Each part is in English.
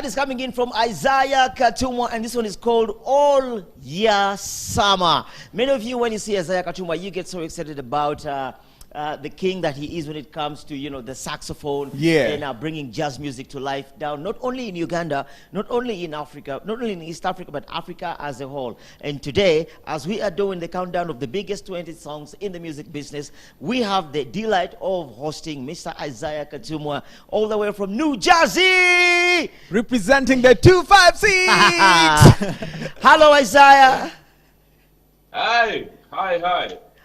That is coming in from Isaiah Katumwa, and this one is called All Year Summer. Many of you, when you see Isaiah Katumwa, you get so excited about the king that he is when it comes to, you know, the saxophone, and bringing jazz music to life down, not only in Uganda, not only in Africa, not only in East Africa, but Africa as a whole. And today, as we are doing the countdown of the biggest 20 songs in the music business, we have the delight of hosting Mr. Isaiah Katumwa, all the way from New Jersey, representing the 256. Hello, Isaiah. Hi.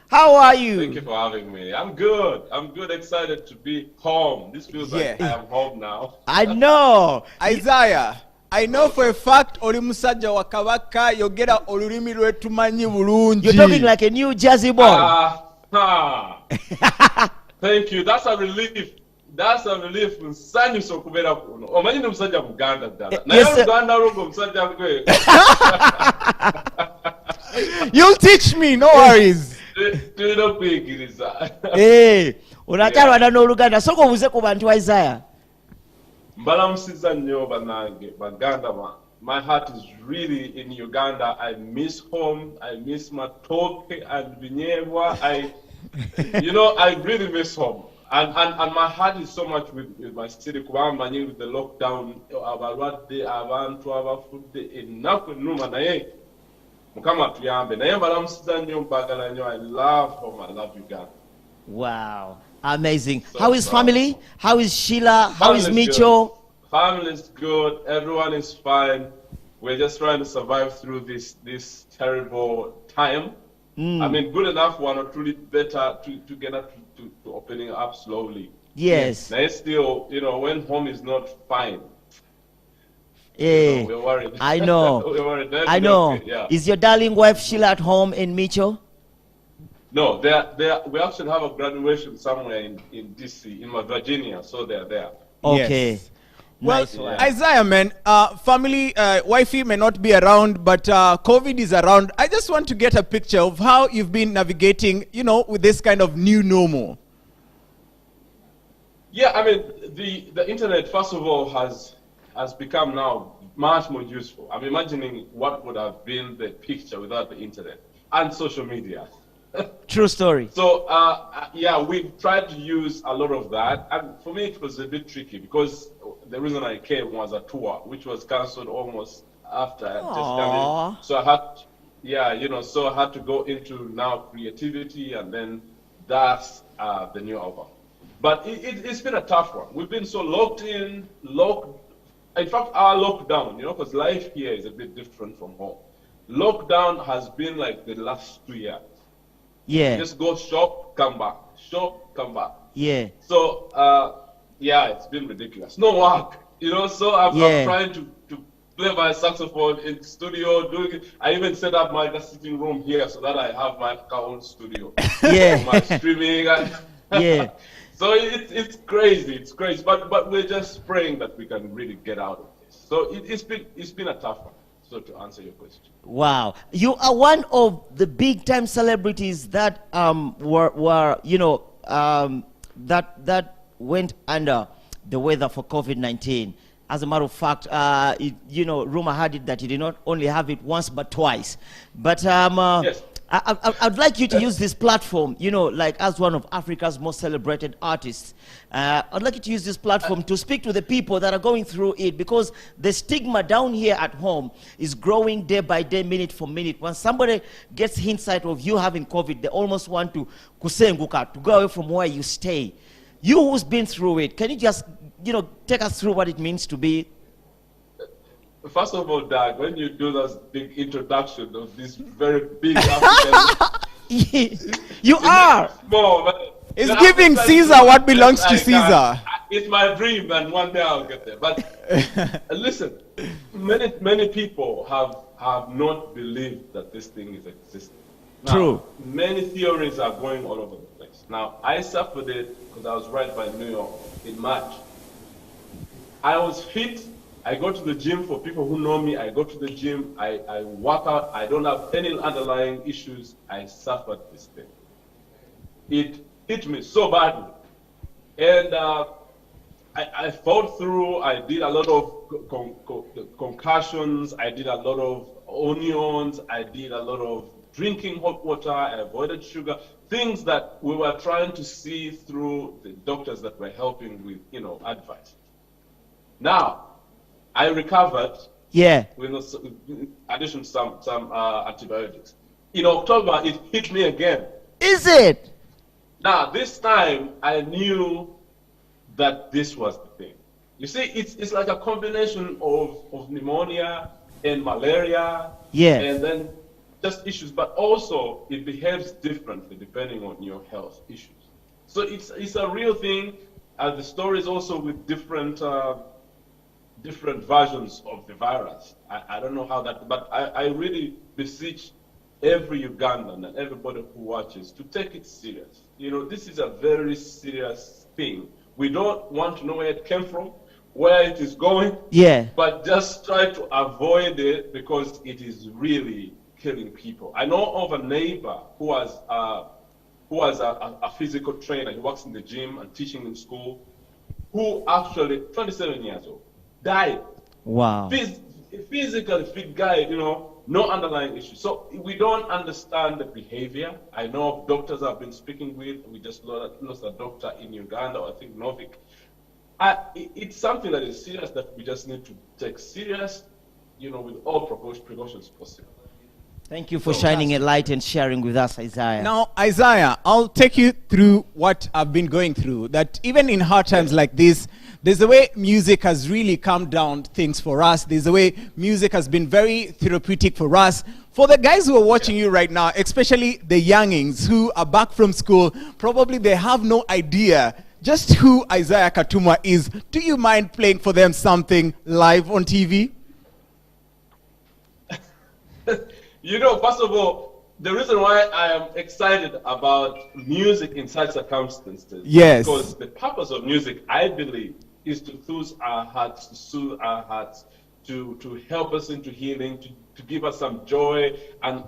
How are you? Thank you for having me. I'm good. Excited to be home. This feels like I am home now. I know. Isaiah, I know for a fact oli musajja wa kabaka yogera olulimi lwetumanyi bulungi. You're talking like a New Jersey boy. Thank you. That's a relief. Nsanyusa okubeera kuno. Omanyi ndi musajja Muganda ddala. Naye Uganda olwo musajja gwe. You'll teach me, no worries. Tulina okuyigiriza. Unakyalwana n'Oluganda. Sooka obuuze ku bantu Isaiah. Mbalamusiza nnyo bannange Baganda. My heart is really in Uganda. I miss home. I miss Matoke and Binyebwa. I really miss home. And my heart is so much with my city. Kubanga with the lockdown, abalwadde, abantu abafudde, ennaku ennuma naye Mukama tuyambe. Naye mbalamusiza nnyo mbagala nnyo. I love home. I love Uganda. Wow. Amazing. So how is family? How is Sheila? How is Micho? Family is good. Everyone is fine. We're just trying to survive through this terrible time. I mean, good enough one, or truly better to get up to opening up slowly. Yes. Now still, when home is not fine. We're worried. I know. We're worried. I know. Yeah. Is your darling wife Sheila at home in Micho? No, we actually have a graduation somewhere in DC, in Virginia, so they're there. Okay. Yes. Well, nice one. Isaiah, man, family, wifey may not be around, but COVID is around. I just want to get a picture of how you've been navigating, with this kind of new normal. Yeah, I mean, the internet, first of all, has become now much more useful. I'm imagining what would have been the picture without the internet and social media. True story. So, we've tried to use a lot of that. And for me, it was a bit tricky because the reason I came was a tour, which was cancelled almost after I just come in. So I had, so I had to go into now creativity, and then that's the new album. But it's been a tough one. We've been so locked in fact, our lockdown, because life here is a bit different from home. Lockdown has been like the last 2 years. Yeah. Just go shop, come back. Shop, come back. Yeah. So, yeah, it's been ridiculous. No work, so I'm trying to play my saxophone in the studio, I even set up my sitting room here so that I have my own studio. Yeah. My streaming. Yeah. So it's crazy, but we're just praying that we can really get out of this. So it's been a tough one. So to answer your question. Wow, you are one of the big time celebrities that were that went under the weather for COVID-19. As a matter of fact, rumor had it that you did not only have it once but twice. But Yes. I'd like you to use this platform, like as one of Africa's most celebrated artists. I'd like you to use this platform to speak to the people that are going through it, because the stigma down here at home is growing day by day, minute for minute. When somebody gets hindsight of you having COVID, they almost want to kusenguka, to go away from where you stay. You who's been through it, can you just, take us through what it means to be? First of all, Doug, when you do this big introduction of this very big African, You are. small, but It's the giving African Caesar dream what belongs is to like, Caesar. It's my dream, and one day I'll get there. But listen, many people have not believed that this thing is existing. Now, True. many theories are going all over the place. Now, I suffered it because I was right by New York in March. I was fit. I go to the gym. For people who know me, I go to the gym. I work out. I don't have any underlying issues. I suffered this thing. It hit me so badly. And I fought through. I did a lot of concussions. I did a lot of onions. I did a lot of drinking hot water. I avoided sugar. Things that we were trying to see through the doctors that were helping with, advice. Now, I recovered. Yeah. With addition to some antibiotics. In October, it hit me again. Is it? Now, this time, I knew that this was the thing. You see, it's like a combination of pneumonia and malaria. Yeah. And then just issues, but also it behaves differently depending on your health issues. So it's a real thing. The story is also with different versions of the virus. I don't know how that, but I really beseech every Ugandan and everybody who watches to take it serious. This is a very serious thing. We don't want to know where it came from, where it is going, Yeah. but just try to avoid it because it is really killing people. I know of a neighbor who was a physical trainer. He works in the gym and teaching in school, who actually, 27 years old, died. Wow. Physically fit guy, no underlying issue. So we don't understand the behavior. I know of doctors I've been speaking with. We just lost a doctor in Uganda, I think Novik. It's something that is serious that we just need to take serious, with all precautions possible. Thank you for shining a light and sharing with us, Isaiah. Now, Isaiah, I'll take you through what I've been going through. That even in hard times like this, there's a way music has really calmed down things for us. There's a way music has been very therapeutic for us. For the guys who are watching you right now, especially the youngings who are back from school, probably they have no idea just who Isaiah Katumwa is. Do you mind playing for them something live on TV? First of all, the reason why I am excited about music in such circumstances, Yes. because the purpose of music, I believe, is to soothe our hearts, to help us into healing, to give us some joy and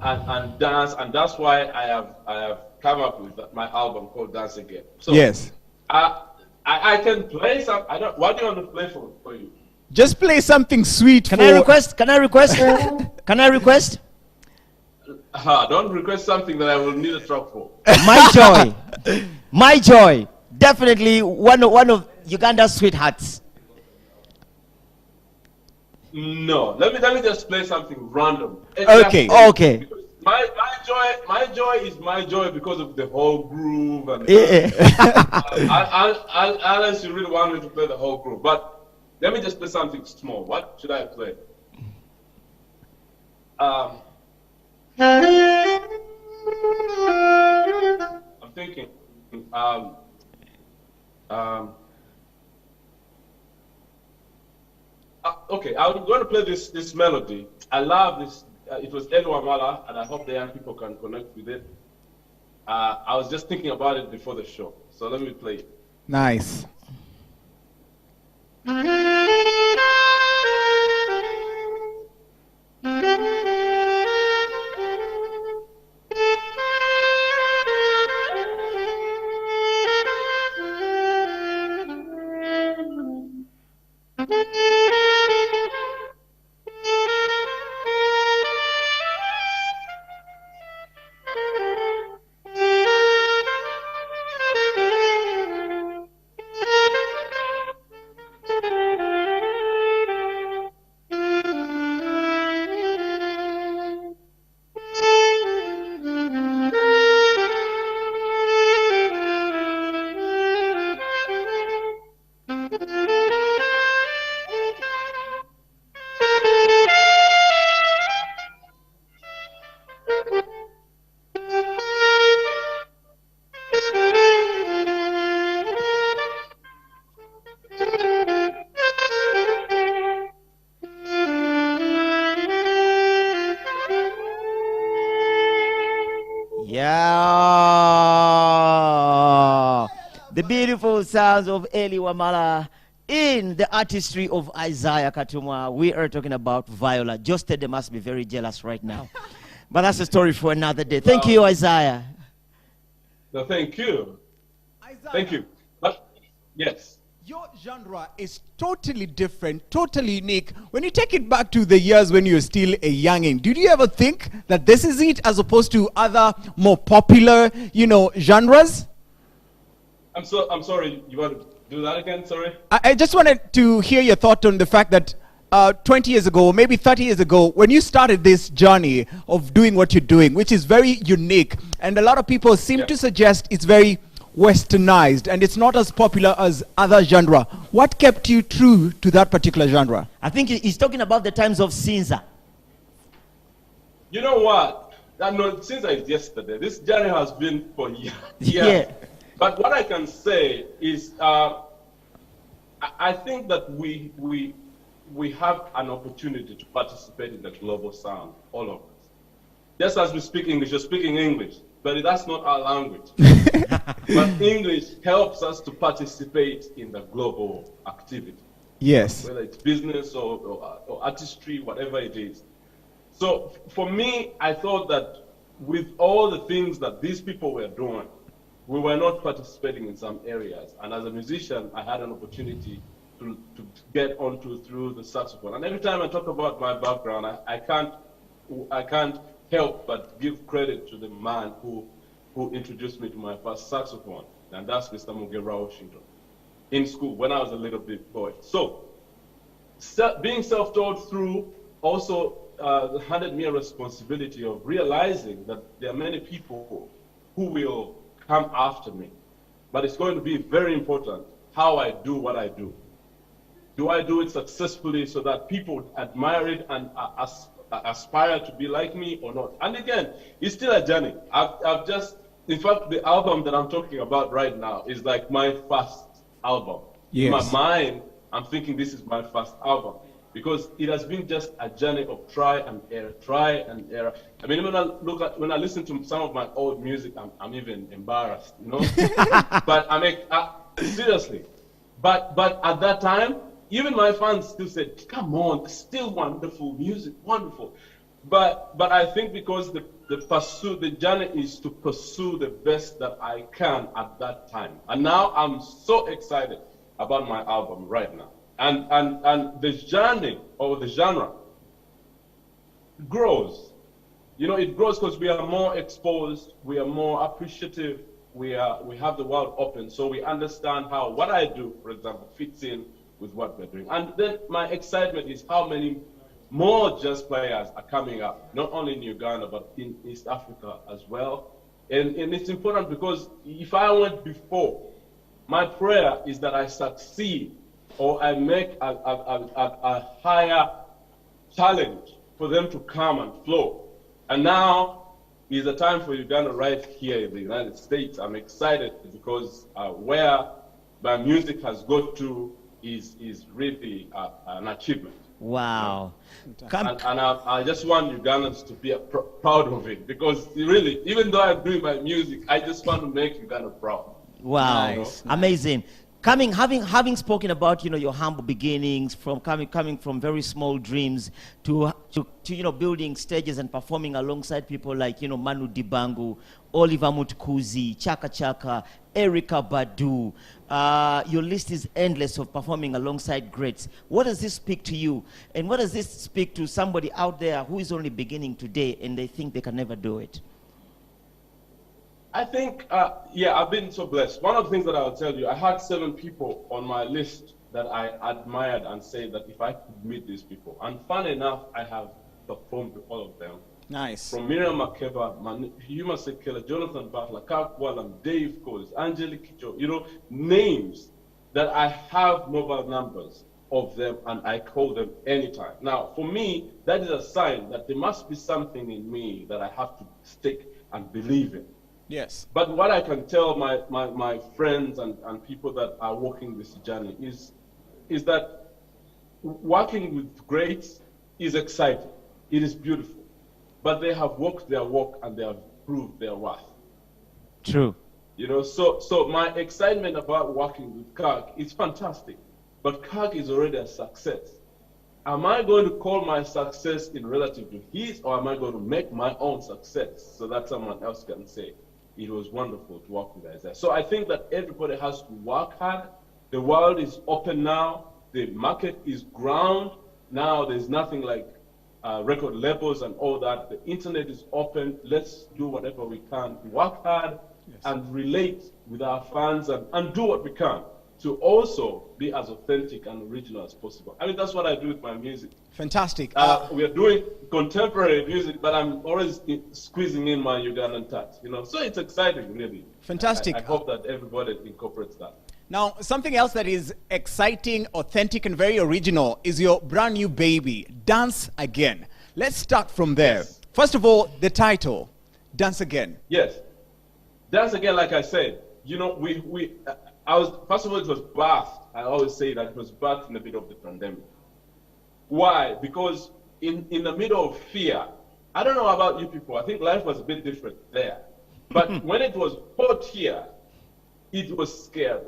dance, and that's why I have come up with my album called Dance Again. So Yes. I can play some. What do you want to play for you? Just play something sweet. Can I request? Can I request? Don't request something that I will need a truck for. My joy. My joy. Definitely one of Uganda's sweethearts. No, let me just play something random. Okay. Okay. Because my joy is my joy because of the whole groove and Yeah. unless you really want me to play the whole groove. But Let me just play something small. What should I play? I'm thinking. Okay, I'm going to play this melody. I love this. It was Eli Wamala, and I hope the young people can connect with it. I was just thinking about it before the show, so let me play it. Nice. Yeah. The beautiful sounds of Eli Wamala in the artistry of Isaiah Katumwa. We are talking about Viola. Just they must be very jealous right now. But that's a story for another day. Thank you, Isaiah. No, thank you. Isaiah, Thank you. But, yes. your genre is totally different, totally unique. When you take it back to the years when you're still a youngin, did you ever think that this is it as opposed to other more popular, genres? I'm sorry. You want to do that again? Sorry. I just wanted to hear your thought on the fact that 20 years ago, maybe 30 years ago, when you started this journey of doing what you're doing, which is very unique, and a lot of people seem to suggest it's very westernized and it's not as popular as other genre. What kept you true to that particular genre? I think he's talking about the times of Sinza. You know what? Since yesterday, this journey has been for years. Yeah. But what I can say is, I think that we have an opportunity to participate in the global sound, all of us. Just as we speak English, you're speaking English, but that's not our language. But English helps us to participate in the global activity. Yes. Whether it's business or artistry, whatever it is. So for me, I thought that with all the things that these people were doing, we were not participating in some areas. And as a musician, I had an opportunity to get onto through the saxophone. And every time I talk about my background, I can't help but give credit to the man who introduced me to my first saxophone, and that's Mr. Mugera Washington, in school when I was a little bit boy. So being self-taught through also handed me a responsibility of realizing that there are many people who will come after me. But it's going to be very important how I do what I do. Do I do it successfully so that people admire it and aspire to be like me or not? And again, it's still a journey. In fact, the album that I'm talking about right now is like my first album. Yes. In my mind, I'm thinking this is my first album because it has been just a journey of try and error. I mean, when I listen to some of my old music, I'm even embarrassed, But seriously. But at that time, even my fans still said, "Come on, still wonderful music, wonderful." But I think because the journey is to pursue the best that I can at that time. And now I'm so excited about my album right now. And the journey or the genre grows. It grows because we are more exposed, we are more appreciative, we have the world open, so we understand how what I do, for example, fits in with what we're doing. And then my excitement is how many more jazz players are coming up, not only in Uganda, but in East Africa as well. And it's important because if I went before, my prayer is that I succeed or I make a higher challenge for them to come and flow. And now is the time for Uganda right here in the United States. I'm excited because where my music has got to is really an achievement. Wow. And I just want Ugandans to be proud of it, because really, even though I'm doing my music, I just want to make Uganda proud. Wow, Nice. amazing. Having spoken about your humble beginnings, from coming from very small dreams to building stages and performing alongside people like Manu Dibangu, Oliver Mutkuzi, Chaka Chaka, Erika Badu. Your list is endless of performing alongside greats. What does this speak to you, and what does this speak to somebody out there who is only beginning today and they think they can never do it? I think, I've been so blessed. One of the things that I'll tell you, I had 7 people on my list that I admired and said that if I could meet these people. And fun enough, I have performed with all of them. Nice. From Miriam Makeba, Huma Sekela, Jonathan Butler, Katumwa, Dave Coles, Angelique Kicho, names that I have mobile numbers of them and I call them anytime. Now, for me, that is a sign that there must be something in me that I have to stick and believe in. Yes. But what I can tell my friends and people that are walking this journey is that working with greats is exciting. It is beautiful. But they have walked their walk and they have proved their worth. True. So my excitement about working with Kirk is fantastic. But Kirk is already a success. Am I going to call my success in relative to his, or am I going to make my own success so that someone else can say, it was wonderful to work with Isaiah? So I think that everybody has to work hard. The world is open now. The market is ground. Now there's nothing like record labels and all that. The internet is open. Let's do whatever we can. Work hard and relate with our fans and do what we can to also be as authentic and original as possible. I mean, that's what I do with my music. Fantastic. We are doing contemporary music, but I'm always squeezing in my Ugandan touch, So it's exciting, really. Fantastic. I hope that everybody incorporates that. Now, something else that is exciting, authentic, and very original is your brand new baby, Dance Again. Let's start from there. Yes. First of all, the title, Dance Again. Yes. Dance Again, like I said, first of all, it was birthed. I always say that it was birthed in the middle of the pandemic. Why? Because in the middle of fear, I don't know about you people, I think life was a bit different there. But when it was hot here, it was scary.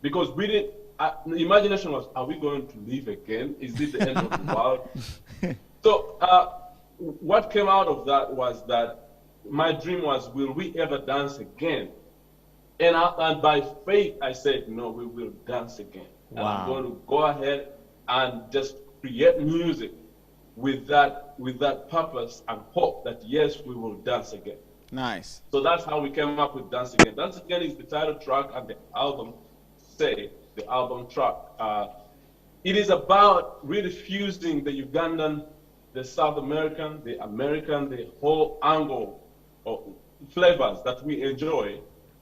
Because we didn't, the imagination was, are we going to live again? Is it the end of the world? So what came out of that was that my dream was, will we ever dance again? And by faith, I said, no, we will dance again. Wow. And I'm going to go ahead and just create music with that purpose and hope that, yes, we will dance again. Nice. So that's how we came up with Dance Again. Dance Again is the title track and the album, the album track. It is about really fusing the Ugandan, the South American, the whole angle of flavors that we enjoy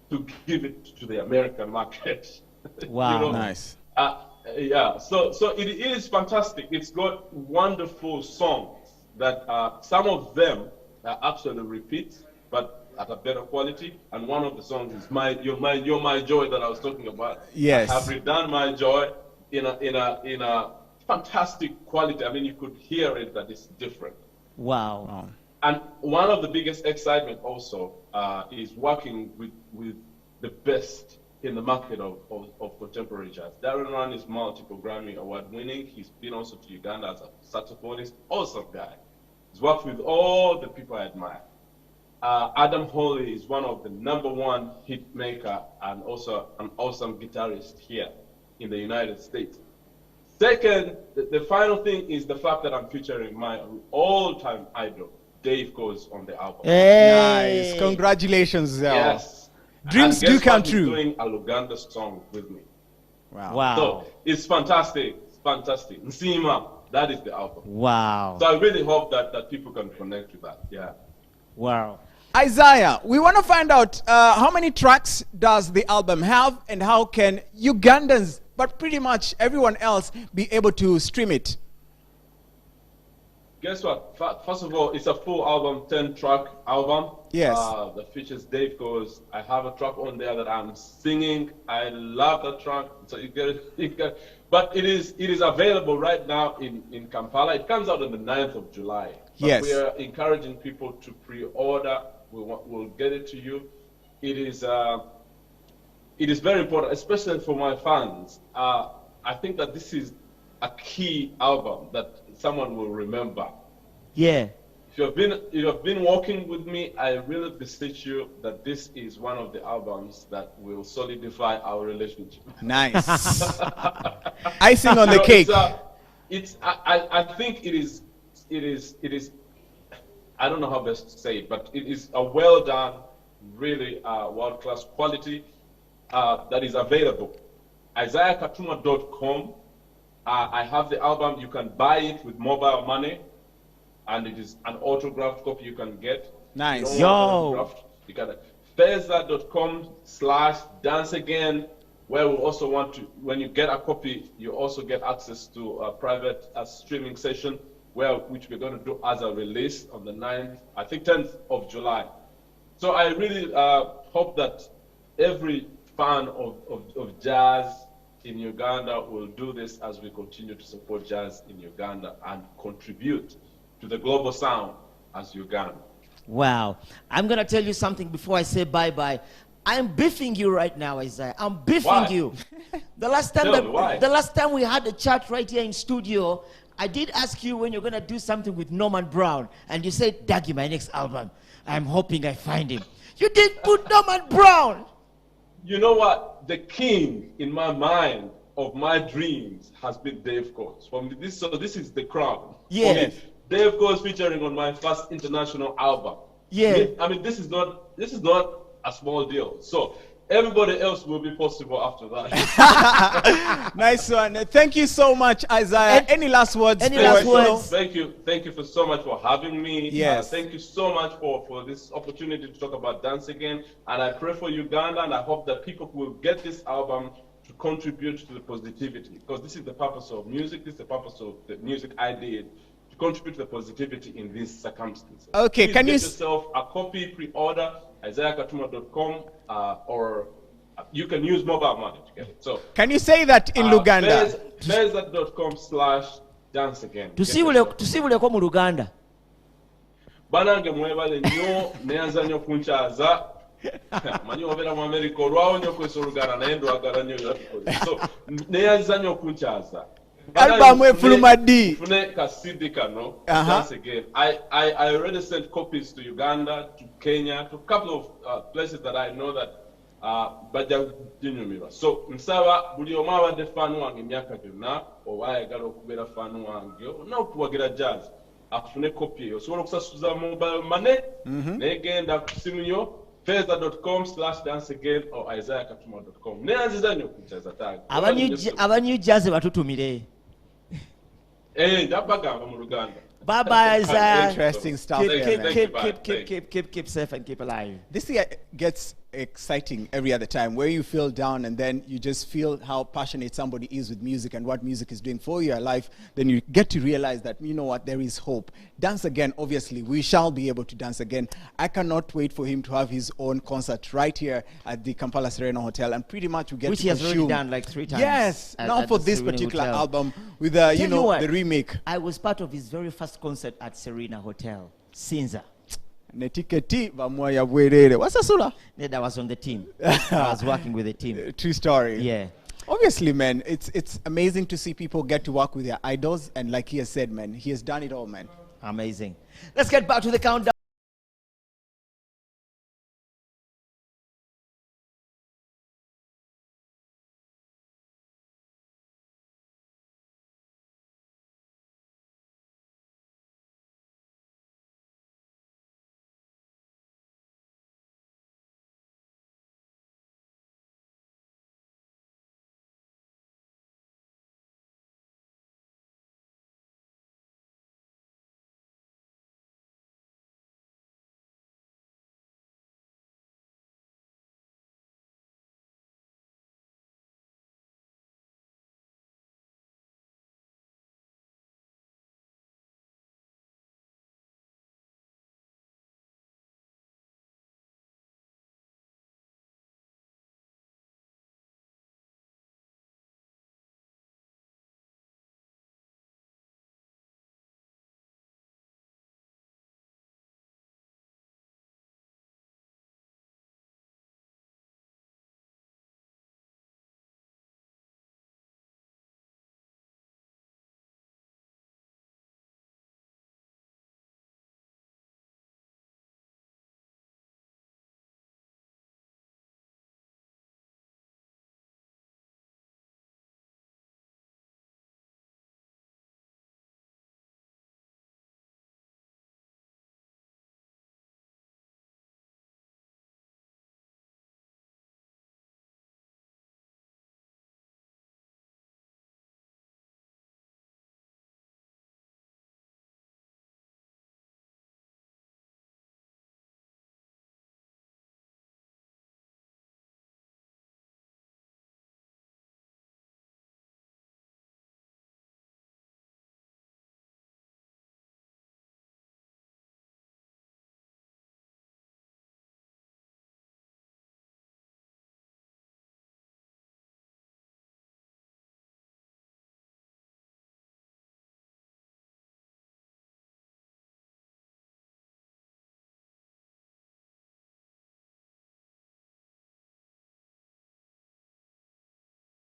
to give it to the American market. Wow. Nice. So it is fantastic. It's got wonderful songs that some of them are actually repeats, but at a better quality. And one of the songs is You're My Joy that I was talking about. Yes. I have redone My Joy in a fantastic quality. I mean, you could hear it that it's different. Wow. And one of the biggest excitement also is working with the best in the market of contemporary jazz. Darren Run is multiple Grammy award winning. He's been also to Uganda as a saxophonist, awesome guy. He's worked with all the people I admire. Adam Hawley is one of the #1 hit maker and also an awesome guitarist here in the United States. Second, the final thing is the fact that I'm featuring my all-time idol, Dave Coles, on the album. Hey. Nice. Congratulations. Yes. Dreams And guess do come what? He's true. doing a Luganda song with me. Wow. Wow. So it's fantastic. It's fantastic. Nsima, that is the album. Wow. So I really hope that people can connect with that. Yeah. Wow. Isaiah, we want to find out how many tracks does the album have, and how can Ugandans but pretty much everyone else be able to stream it? Guess what? First of all, it's a full album, 10-track album. Yes. That features Dave because I have a track on there that I'm singing. I love that track. So you get, but it is available right now in Kampala. It comes out on the 9th of July. But Yes. we are encouraging people to pre-order. We'll get it to you. It is very important, especially for my fans. I think that this is a key album that someone will remember. Yeah. If you have been walking with me, I really beseech you that this is one of the albums that will solidify our relationship. Nice. Icing on the cake. I think it is. I don't know how best to say it, but it is a well done, really world-class quality that is available. IsaiahKatumwa.com. I have the album. You can buy it with mobile money, and it is an autographed copy you can get. Nice. You don't want autographed, you can Feza.com/danceagain, where we also want to, when you get a copy, you also get access to a private streaming session, which we're going to do as a release on the 9th, I think 10th of July. So I really hope that every fan of jazz in Uganda will do this as we continue to support jazz in Uganda and contribute to the global sound as Uganda. Wow. I'm going to tell you something before I say bye-bye. I'm beefing you right now, Isaiah. I'm beefing Why? you. The last time the last time we had a chat right here in studio, I did ask you when you're going to do something with Norman Brown, and you said, Daggy, my next album, I'm hoping I find him. You did put Norman Brown. You know what? The king in my mind of my dreams has been Dave Coates. So this is the crown. Yeah. For me, Dave Coates featuring on my first international album. Yeah. I mean, this is not a small deal. So everybody else will be possible after that. Nice one. Thank you so much, Isaiah. Any last words? Any last words? Thank you for so much for having me. Yes. Thank you so much for this opportunity to talk about Dance Again. And I pray for Uganda, and I hope that people will get this album to contribute to the positivity, because this is the purpose of music. This is the purpose of the music I did, to contribute to the positivity in these circumstances. Okay, Please can get you yourself a copy, pre-order, IsaiahKatumwa.com, or you can use mobile money to get it. So can you say that in Luganda? Feza.com/danceagain. Tusibuleko mu Luganda. Banange mwebale nnyo neyanza kunchaza. Manyi obeera mu America olwawo nnyo kwesa Oluganda naye ndwagala nnyo byatukoze. So neyanza nnyo kunchaza. Album efuluma ddi. Fune ka CD kano, Dance Again. I already sent copies to Uganda, to Kenya, to a couple of places that I know that bajja jinyumirwa. So nsaba buli omu abadde faanu wange emyaka gyonna, oba ayagala okubeera faanu wange n'okuwagira jazz, afune kopi eyo. Osobola okusasuza mobile money, negenda ku simu yo, feza.com/danceagain or isaiahkatumwa.com. Neyanziza nnyo kunchaza tag. Aba New Jazz batutumire. Ndabagamba mu Luganda. Bye bye, Isaiah. Interesting stuff. Keep safe and keep alive. This year gets exciting every other time, where you feel down and then you just feel how passionate somebody is with music and what music is doing for your life. Then you get to realize that, you know what, there is hope. Dance Again, obviously, we shall be able to dance again. I cannot wait for him to have his own concert right here at the Kampala Serena Hotel, and pretty much we get Which to he has already consume. done like 3 times. Yes, now for this particular album with Tell you what, the remake. I was part of his very first concert at Serena Hotel, Sinza. Netiketi bamwaya bwerere. What's the sula? I was on the team. I was working with the team. True story. Yeah. Obviously, man, it's amazing to see people get to work with their idols, and like he has said, man, he has done it all, man. Amazing. Let's get back to the countdown.